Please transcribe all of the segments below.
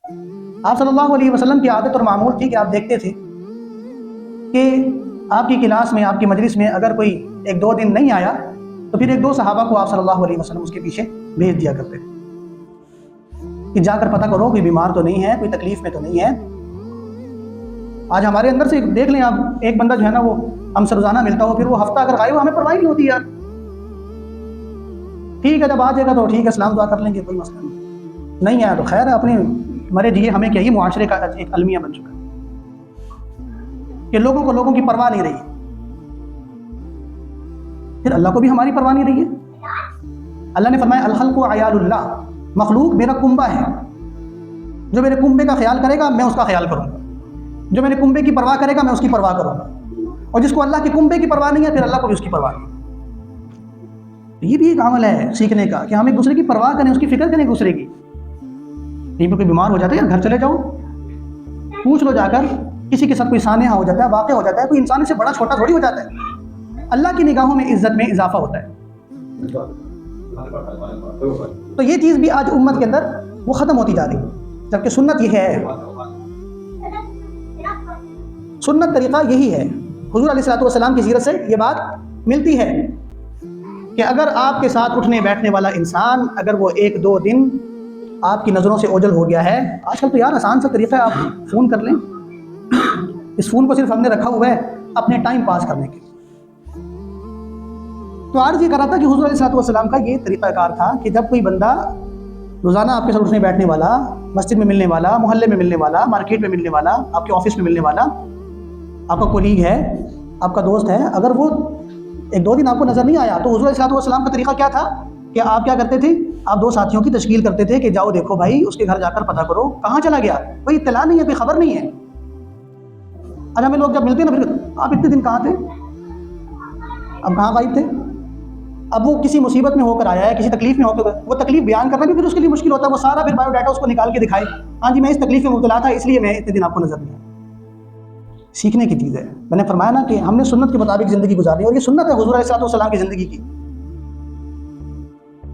आप सल्लल्लाहु अलैहि वसल्लम की आदत और मामूल थी कि आप देखते थे कि आपकी क्लास में, आपकी मजलिस में अगर कोई 1-2 दिन नहीं आया तो फिर 1-2 सहाबा को आप सल्लल्लाहु अलैहि वसल्लम उसके पीछे भेज दिया करते थे कि जाकर पता करो कोई बीमार तो नहीं है, कोई तकलीफ में तो नहीं है। आज हमारे अंदर से देख लें आप, एक बंदा जो है ना वो हमसे रोजाना मिलता हो, फिर वो हफ्ता अगर गायब हो, हमें परवाह नहीं होती यार। ठीक है, जब आ जाएगा तो ठीक है, सलाम दुआ कर लेंगे, कोई मसला नहीं आया तो खैर है, अपने मरे जिए हमें क्या, ये मुआशरे का एक अलमिया बन चुका है कि लोगों की परवाह नहीं रही। फिर अल्लाह को भी हमारी परवाह नहीं रही है। अल्लाह ने फरमाया अल खल्क़ु अयालुल्लाह, मखलूक मेरा कुंबा है, जो मेरे कुंबे का ख्याल करेगा मैं उसका ख्याल करूंगा, जो मेरे कुंबे की परवाह करेगा मैं उसकी परवाह करूंगा, और जिसको अल्लाह के कुंबे की परवाह नहीं है फिर अल्लाह को भी उसकी परवाह नहीं। ये भी एक अमल है सीखने का कि हम एक दूसरे की परवाह करें, उसकी फिक्र करें एक दूसरे की। कहीं पर कोई बीमार हो जाता है, घर चले जाओ, पूछ लो जाकर, किसी के साथ कोई सानेहा हो जाता है, वाक़ हो जाता है, कोई इंसान से बड़ा छोटा थोड़ी हो जाता है। अल्लाह की निगाहों में इज्जत में इजाफा होता है। तो ये चीज़ भी आज उम्मत के अंदर वो ख़त्म होती जा रही है, जबकि सुन्नत ये है, सुन्नत तरीक़ा यही है। हुज़ूर अलैहिस्सलाम की सीरत से ये बात मिलती है कि अगर आपके साथ उठने बैठने वाला इंसान, अगर वो 1-2 दिन आपकी नज़रों से ओझल हो गया है, आजकल तो यार आसान सा तरीक़ा है, आप फ़ोन कर लें। इस फ़ोन को सिर्फ हमने रखा हुआ है अपने टाइम पास करने के लिए। तो आज ये कर रहा था कि हुज़ूर अलैहिस्सलाम का ये तरीक़ाकार था कि जब कोई बंदा रोज़ाना आपके साथ उठने बैठने वाला, मस्जिद में मिलने वाला, मोहल्ले में मिलने वाला, मार्केट में मिलने वाला, आपके ऑफिस में मिलने वाला, आपका कोलीग है, आपका दोस्त है, अगर वो 1-2 दिन आपको नज़र नहीं आया तो हुज़ूर अलैहिस्सलाम का तरीक़ा क्या था कि आप क्या करते थे, आप 2 साथियों की तश्कील करते थे कि जाओ देखो भाई उसके घर जाकर पता करो कहाँ चला गया, कोई इत्तला नहीं है, कोई खबर नहीं है। आज हमें लोग जब मिलते हैं ना, फिर आप इतने दिन कहाँ थे, अब कहाँ गायब थे। अब वो किसी मुसीबत में होकर आया है, किसी तकलीफ में होकर, वो तकलीफ बयान करना भी फिर उसके लिए मुश्किल होता है, वो सारा फिर बायोडाटा उसको निकाल के दिखाए, हाँ जी मैं इस तकलीफ में मुब्तला था इसलिए मैं इतने दिन आपको नजर नहीं आया। सीखने की चीज़ है। मैंने फरमाया ना कि हमने सुन्नत के मुताबिक ज़िंदगी गुजारनी है, और ये सुन्नत है हुज़ूर अलैहिस्सलाम की ज़िंदगी की।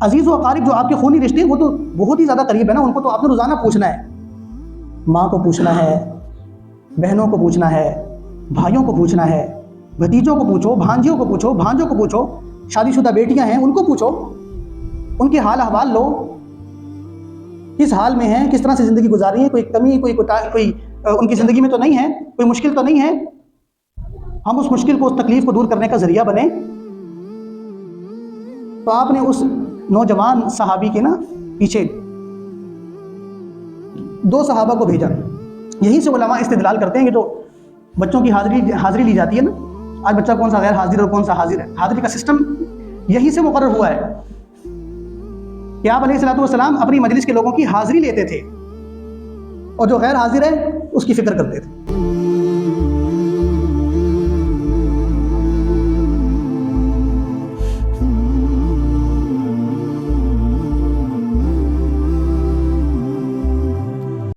अजीज़ व अकारिब जो आपके खूनी रिश्ते हैं वो तो बहुत ही ज़्यादा करीब है ना, उनको तो आपने रोज़ाना पूछना है, माँ को पूछना है, बहनों को पूछना है, भाइयों को पूछना है, भतीजों को पूछो, भांजियों को पूछो, भांजों को पूछो, शादीशुदा बेटियां हैं उनको पूछो, उनके हाल अहवाल लो, किस हाल में हैं, किस तरह से ज़िंदगी गुजार रही है, कोई कमी, कोई उनकी ज़िंदगी में तो नहीं है, कोई मुश्किल तो नहीं है। हम उस मुश्किल को, उस तकलीफ को दूर करने का ज़रिया बने। तो आपने उस नौजवान सहाबी के ना पीछे 2 सहाबा को भेजा। यहीं से उलमा इस्तिदलाल करते हैं कि जो बच्चों की हाज़िरी ली जाती है ना, आज बच्चा कौन सा गैर हाजिर और कौन सा हाजिर है, हाज़िरी का सिस्टम यहीं से मुकर्रर हुआ है कि आप अलैहिस्सलाम अपनी मजलिस के लोगों की हाज़िरी लेते थे और जो गैर हाजिर है उसकी फ़िक्र करते थे।